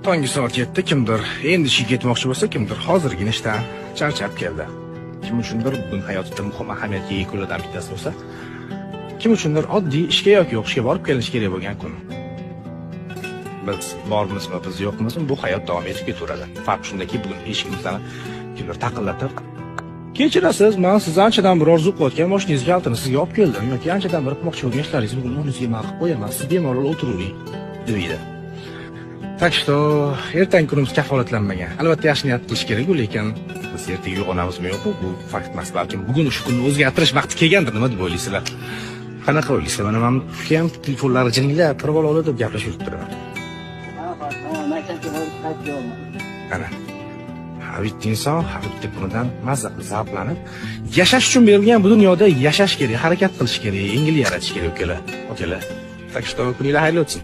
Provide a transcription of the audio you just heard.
Tongi soat 7 kimdir endi ishga ketmoqchi bo'lsa, kimdir hozirgina ishdan charchab keldi. Kim uchundir bugun hayotida muhim ahamiyatga ega kunlardan bittasi bo'lsa, kim uchundir oddiy ishga yoki o'qishga borib kelish kerak bo'lgan kun. Biz bormizmi, biz yo'qmizmi, bu hayot davom etib ketaveradi. Farq shundaki, bugun eshigimizni kimdir taqillatib, kechirasiz, men siz anchadan bir orzu qilayotgan mashinangiz kaltini sizga olib keldim yoki anchadan bir qilmoqchi bo'lgan ishlaringizni bugun o'zingizga man qilib qo'yaman, siz bemalol o'tiravering, deydi. Так что ertangi kunimiz kafolatlanmagan. Albatta yaxshi niyat qilish kerak-ku, lekin biz ertaga uyg'onamizmi yo'qmi, bu fakt emas. Balkim bugun shu kunni o'zgartirish vaqti kelgandir, nima deb o'ylaysizlar? Qanaqa o'ylaysizlar? Mana men ham telefonlar jinglab, turib deb gaplashib yuribman. Ana. Bitta inson har bitta kunidan mazza qilib, zavqlanib, yashash uchun berilgan bu dunyoda yashash kerak, harakat qilish kerak, yengil yaratish kerak, ukalar. Tak что kuninglar xayrli o'tsin.